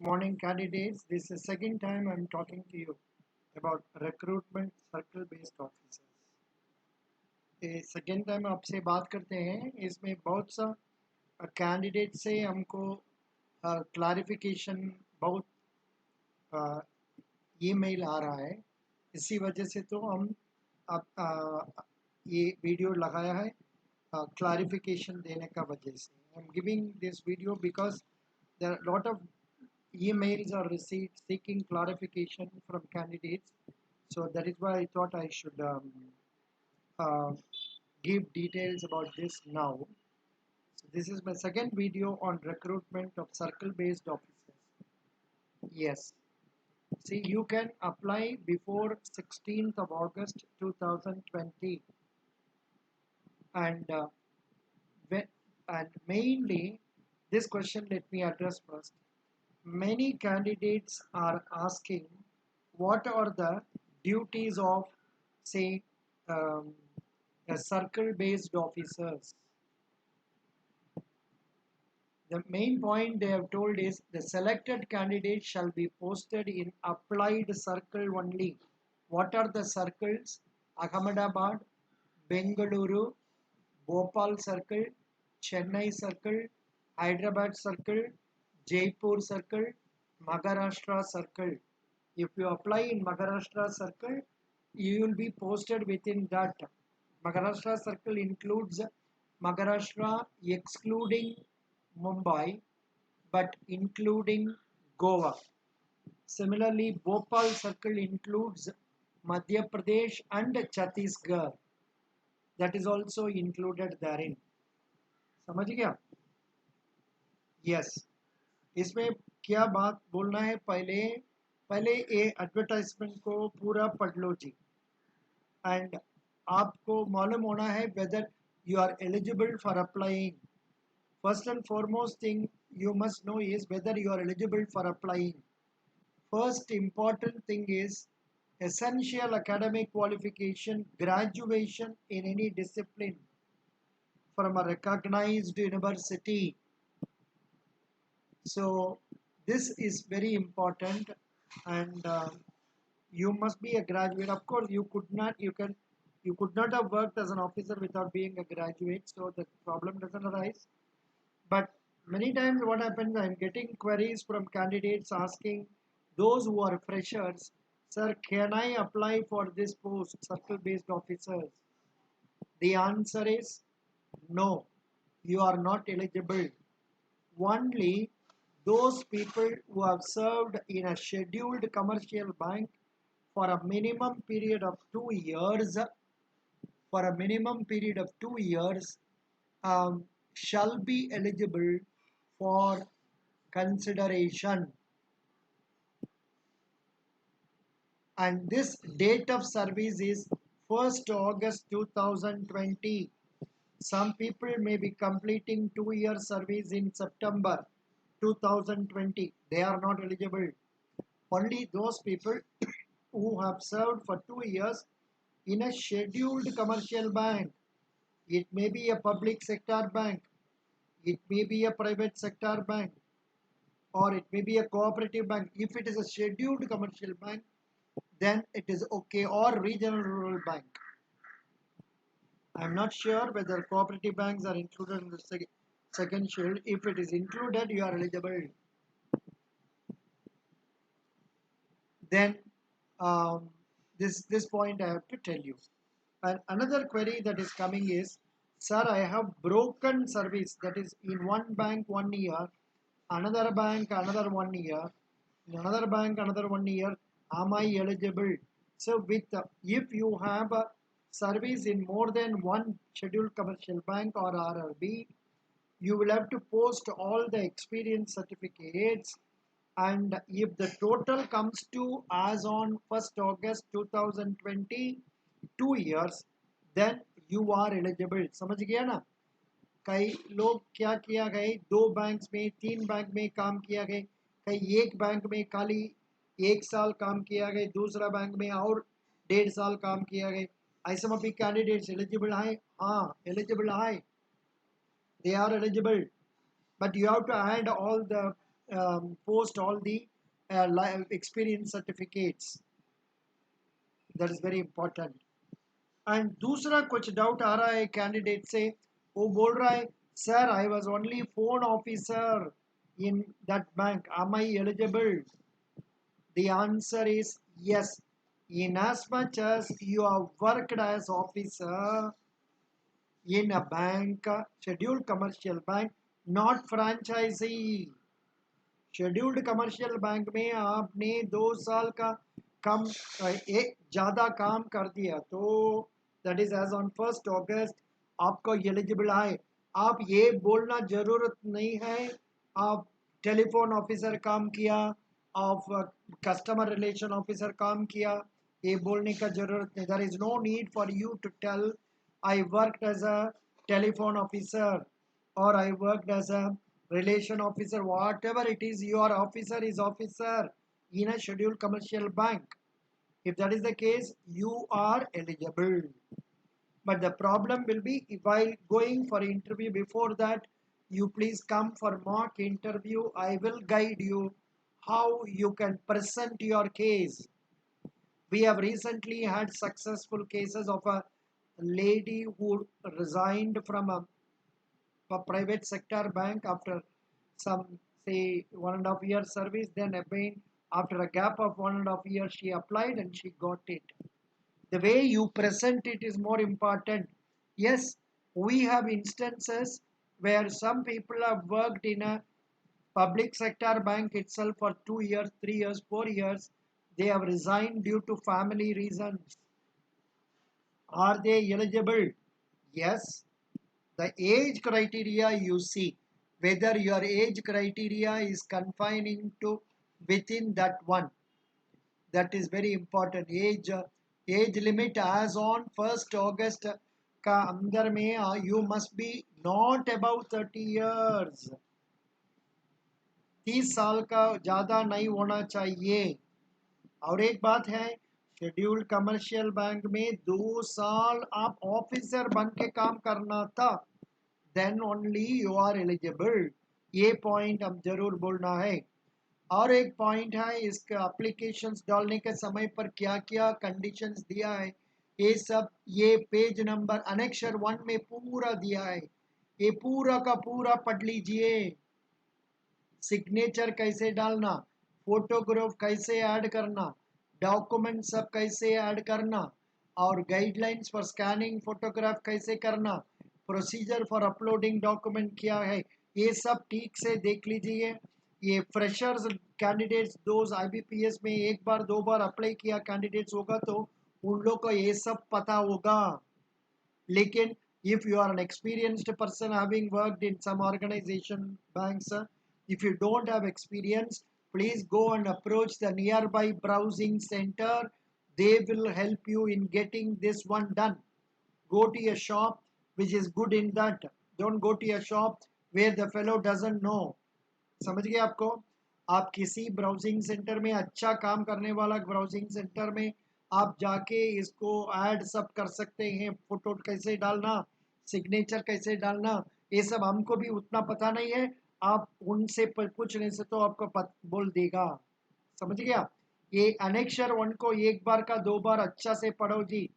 Morning candidates, this is the second time I'm talking to you about recruitment circle based officers. ये second time आपसे बात करते हैं। इसमें बहुत सा कैंडिडेट से हमको क्लैरिफिकेशन बहुत ईमेल आ रहा है। इसी वजह से तो हम ये वीडियो लगाया है क्लैरिफिकेशन देने का वजह से। I am giving this video because there are lot of emails are received seeking clarification from candidates. So that is why I thought I should uh, give details about this now. So this is my second video on recruitment of circle-based officers. Yes. See, you can apply before 16th of August 2020, and when, and mainly this question let me address first. Many candidates are asking what are the duties of, say, um, a circle-based officers. The main point they have told is the selected candidate shall be posted in applied circle only. What are the circles? Ahmedabad, Bengaluru, Bhopal circle, Chennai circle, Hyderabad circle, Jaipur circle, Maharashtra circle. If you apply in Maharashtra circle, you will be posted within that. Maharashtra circle includes Maharashtra excluding Mumbai but including Goa. Similarly, Bhopal circle includes Madhya Pradesh and Chhattisgarh. That is also included therein. समझ गया? Yes. इसमें क्या बात बोलना है पहले पहले ये एडवर्टाइजमेंट को पूरा पढ़ लो जी एंड आपको मालूम होना है whether you are eligible for applying first and foremost thing you must know is whether you are eligible for applying. First important thing is essential academic qualification, graduation in any discipline from a recognized university. So this is very important, and you must be a graduate. Of course, you could not have worked as an officer without being a graduate, so the problem doesn't arise. But many times what happens, I'm getting queries from candidates asking those who are freshers, sir, can I apply for this post, circle-based officers? The answer is no, you are not eligible. Only those people who have served in a scheduled commercial bank for a minimum period of 2 years, for a minimum period of 2 years, shall be eligible for consideration. And this date of service is 1st August 2020. Some people may be completing 2 year service in September 2020. They are not eligible. Only those people who have served for 2 years in a scheduled commercial bank. It may be a public sector bank, it may be a private sector bank, or it may be a cooperative bank. If it is a scheduled commercial bank, then it is okay, or regional rural bank. I am not sure whether cooperative banks are included in the second schedule. If it is included, you are eligible. Then this point I have to tell you. And another query that is coming is, sir, I have broken service, that is in one bank 1 year, another bank another 1 year, in another bank another 1 year. Am I eligible? So with if you have a service in more than one scheduled commercial bank or RRB, you will have to post all the experience certificates, and if the total comes to as on 1st August 2020 2 years, then you are eligible. समझ गया ना? कई लोग क्या किया गए, 2 banks में 3 bank में काम किया गए, कई एक बैंक में खाली 1 साल काम किया गए, दूसरा बैंक में और 1.5 साल काम किया गए. ऐसे में भी कैंडिडेट्स एलिजिबल है? हाँ, एलिजिबल है. They are eligible, but you have to add all the post all the experience certificates. That is very important. And दूसरा कुछ डाउट आ रहा है कैंडिडेट से, वो बोल रहा है sir I was only phone officer in that bank, am I eligible? The answer is yes. In as much as you have worked as officer in a bank, scheduled commercial bank, not franchisee. Scheduled commercial bank में आपने 2 साल का कम एक ज़्यादा काम कर दिया तो दैट इज एज ऑन 1 अगस्त आपको एलिजिबल आए। आप ये बोलना जरूरत नहीं है आप टेलीफोन ऑफिसर काम किया, आप कस्टमर रिलेशन ऑफिसर काम किया, ये बोलने का जरूरत नहीं। There is no need for you to tell I worked as a telephone officer or I worked as a relation officer, whatever it is, your officer is officer in a scheduled commercial bank. If that is the case, you are eligible. But the problem will be if while going for interview before that, you please come for mock interview. I will guide you how you can present your case. We have recently had successful cases of a lady who resigned from a private sector bank after some say 1.5 year service, then again after a gap of 1.5 years she applied and she got it. The way you present it is more important. Yes, we have instances where some people have worked in a public sector bank itself for 2 years, 3 years, 4 years. They have resigned due to family reasons. Are they eligible? Yes. The age criteria you see, whether your age criteria is confining to within that one. That is very important. Age limit as on 1 August का अंदर में you must be not above 30 years. 30 साल का ज़्यादा नहीं होना चाहिए। और एक बात है, शेड्यूल्ड कमर्शियल बैंक में 2 साल आप ऑफिसर बन के काम करना था, then only you are eligible. ये पॉइंट अब जरूर बोलना है। और एक पॉइंट है, इसके एप्लीकेशंस डालने के समय पर क्या क्या कंडीशंस दिया है, ये सब ये पेज नंबर अनेक्शर 1 में पूरा दिया है, ये पूरा का पूरा पढ़ लीजिए। सिग्नेचर कैसे डालना, फोटोग्राफ कैसे ऐड करना, डॉक्यूमेंट सब कैसे ऐड करना, और गाइडलाइंस फॉर स्कैनिंग फोटोग्राफ कैसे करना, प्रोसीजर फॉर अपलोडिंग डॉक्यूमेंट क्या है, ये सब ठीक से देख लीजिए। ये फ्रेशर्स कैंडिडेट्स दोस्त आईबीपीएस में एक बार दो बार अप्लाई किया कैंडिडेट्स होगा तो उन लोग को ये सब पता होगा। लेकिन if you are an experienced person having worked in some organization banks, if you don't have experience, please go and approach the nearby browsing center. They will help you in getting this one done. Go to a shop which is good in that. Don't go to a shop where the fellow doesn't know. समझ गए आपको? आप किसी browsing centre में, अच्छा काम करने वाला ब्राउजिंग सेंटर में आप जाके इसको ऐड सब कर सकते हैं। फोटो कैसे डालना, सिग्नेचर कैसे डालना, ये सब हमको भी उतना पता नहीं है, आप उनसे पूछने से तो आपको बोल देगा। समझ गया? ये अनेक्षर 1 को एक बार का 2 बार अच्छा से पढ़ो जी।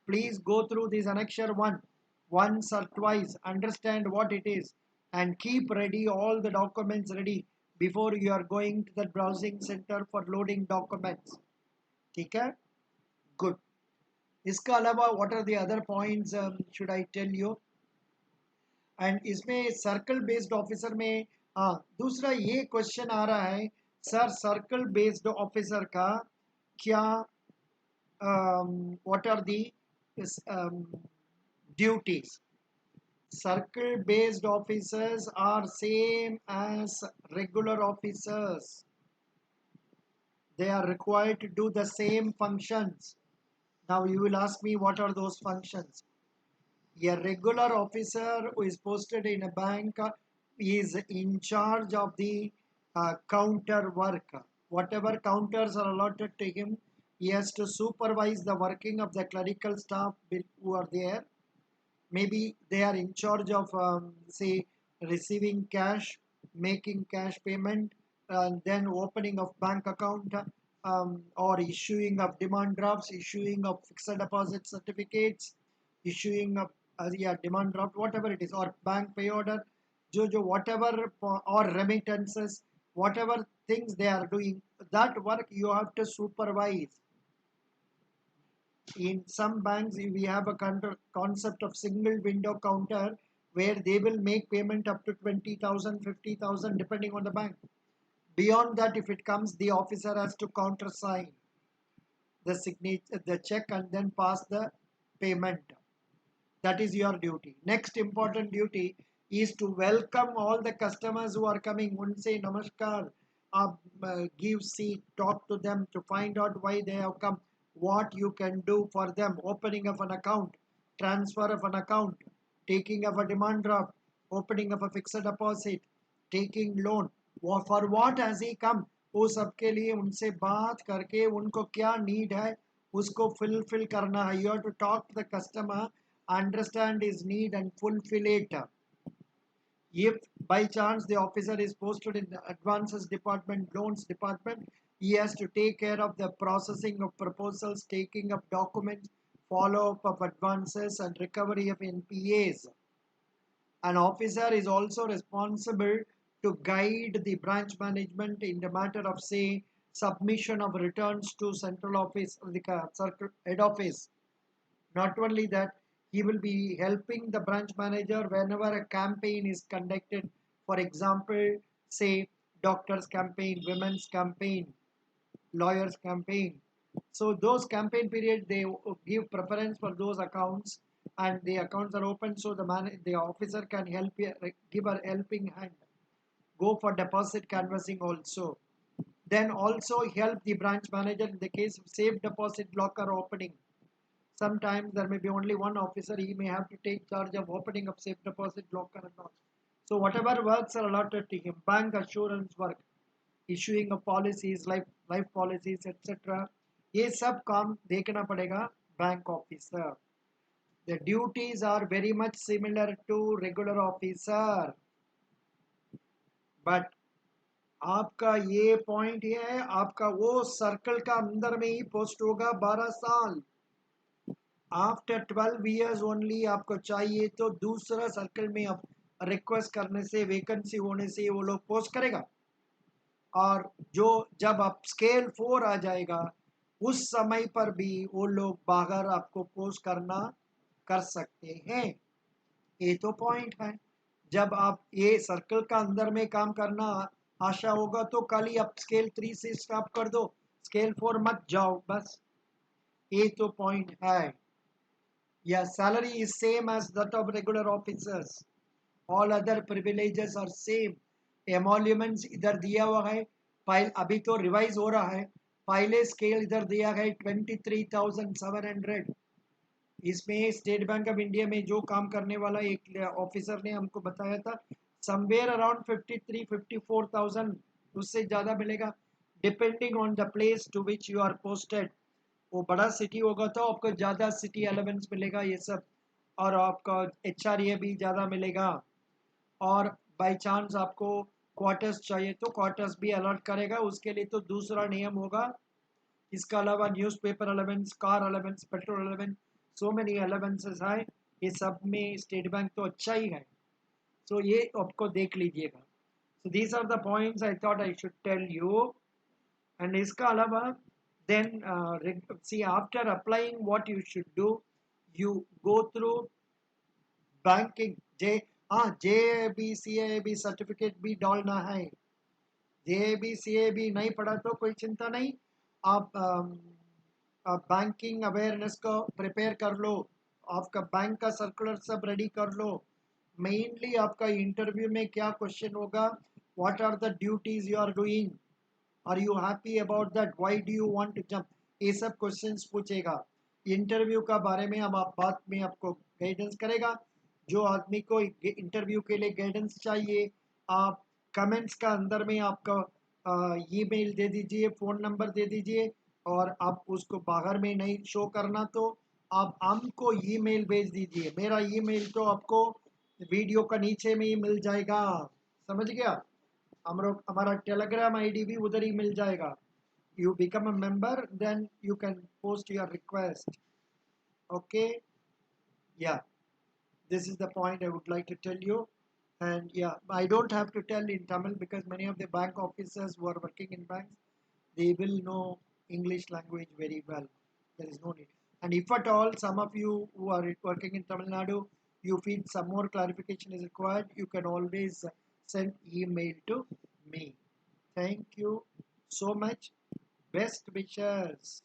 Please go through this annexure 1 once or twice, understand what it is, and keep ready all the documents ready before you are going to the browsing center for loading documents. ठीक है? Good. इसका अलावा what are the other points should I tell you? And इसमें circle based officer में हाँ दूसरा ये question आ रहा है, सर सर्कल बेस्ड ऑफिसर का क्या what are the duties? Circle based officers are same as regular officers. They are required to do the same functions. Now you will ask me what are those functions? A regular officer who is posted in a bank is in charge of the counter work. Whatever counters are allotted to him, he has to supervise the working of the clerical staff who are there. Maybe they are in charge of say receiving cash, making cash payment, and then opening of bank account, or issuing of demand drafts, issuing of fixed deposit certificates, issuing of demand draft, whatever it is, or bank pay order, whatever, or remittances, whatever things they are doing, that work you have to supervise. In some banks, we have a concept of single window counter where they will make payment up to 20,000, 50,000, depending on the bank. Beyond that, if it comes, the officer has to countersign the signature, the check, and then pass the payment. That is your duty. Next important duty is to welcome all the customers who are coming. Say namaskar, give seat, talk to them to find out why they have come, what you can do for them, opening of an account, transfer of an account, taking of a demand draft, opening of a fixed deposit, taking loan. For what has he come? वो सबके लिए उनसे बात करके उनको क्या need है उसको फुलफिल करना है. You have to talk to the customer, understand his need and fulfill it. If by chance the officer is posted in the advances department, loans department, he has to take care of the processing of proposals, taking of documents, follow up of advances and recovery of NPAs. An officer is also responsible to guide the branch management in the matter of, say, submission of returns to central office or the circle head office. Not only that, he will be helping the branch manager whenever a campaign is conducted. For example, say doctors campaign, women's campaign, lawyers campaign. So those campaign period, they give preference for those accounts, and the accounts are open, so the officer can help give a helping hand. Go for deposit canvassing also. Then also help the branch manager in the case of safe deposit locker opening. Sometimes there may be only one officer, he may have to take charge of opening of safe deposit locker and all. So whatever works are allotted to him, bank assurance work, issuing of policies, life policies, etc. ये सब काम देखना पड़ेगा bank officer. The duties are very much similar to regular officer, but आपका ये point ये है, आपका वो सर्कल का अंदर में ही पोस्ट होगा 12 साल. आफ्टर 12 ईयर्स ओनली आपको चाहिए तो दूसरा सर्कल में आप रिक्वेस्ट करने से, वैकेंसी होने से वो लोग पोस्ट करेगा. और जो जब आप स्केल 4 आ जाएगा उस समय पर भी वो लोग बाहर आपको पोस्ट करना कर सकते हैं. ये तो पॉइंट है. जब आप ये सर्कल का अंदर में काम करना आशा होगा तो कल ही आप स्केल 3 से स्टॉप कर दो, स्केल 4 मत जाओ, बस. ये तो पॉइंट है. या salary is same as that of regular officers. All other privileges are same. Emoluments इधर दिया हुआ है. फाइल अभी तो रिवाइज हो रहा है. पहले स्केल इधर दिया है 23,700. इसमें स्टेट बैंक ऑफ इंडिया में जो काम करने वाला एक ऑफिसर ने हमको बताया था, समवेयर अराउंड 53-54,000, उससे ज़्यादा मिलेगा depending on the place to which you are posted. वो बड़ा सिटी होगा तो आपको ज़्यादा सिटी अलाउंस मिलेगा ये सब, और आपका HRA भी ज़्यादा मिलेगा. और बाय चांस आपको क्वार्टर्स चाहिए तो क्वार्टर्स भी अलॉट करेगा, उसके लिए तो दूसरा नियम होगा. इसके अलावा newspaper allowance, car allowance, petrol allowance, so many allowances है. ये सब में स्टेट बैंक तो अच्छा ही है. सो ये आपको देख लीजिएगा. So these are the points I thought I should tell you. And इसका अलावा then see, after applying, what you should do, you go through banking. JAB certificate भी डालना है. JAB नहीं पढ़ा तो कोई चिंता नहीं, आप बैंकिंग अवेयरनेस को प्रिपेयर कर लो, आपका बैंक का सर्कुलर सब रेडी कर लो. मेनली आपका इंटरव्यू में क्या क्वेश्चन होगा, what are the duties you are doing, are you happy about that, why do you want to jump, ये सब क्वेश्चंस पूछेगा. इंटरव्यू का बारे में अब आप बात में आपको गाइडेंस करेगा. जो आदमी को इंटरव्यू के लिए गाइडेंस चाहिए, आप कमेंट्स का अंदर में आपका ईमेल दे दीजिए, फ़ोन नंबर दे दीजिए, और आप उसको बाहर में नहीं शो करना तो आप हमको ईमेल भेज दीजिए. मेरा ईमेल तो आपको वीडियो का नीचे में ही मिल जाएगा, समझ गया. हमारा टेलीग्राम आईडी भी उधर ही मिल जाएगा. You become a member, then you can post your request. Okay. Yeah, this is the point I would like to tell you. And yeah, I don't have to tell in Tamil because many of the bank officers who are working in banks, they will know English language very well. There is no need. And if at all some of you who are working in Tamil Nadu, you feel some more clarification is required, you can always send email to me. Thank you so much. Best wishes.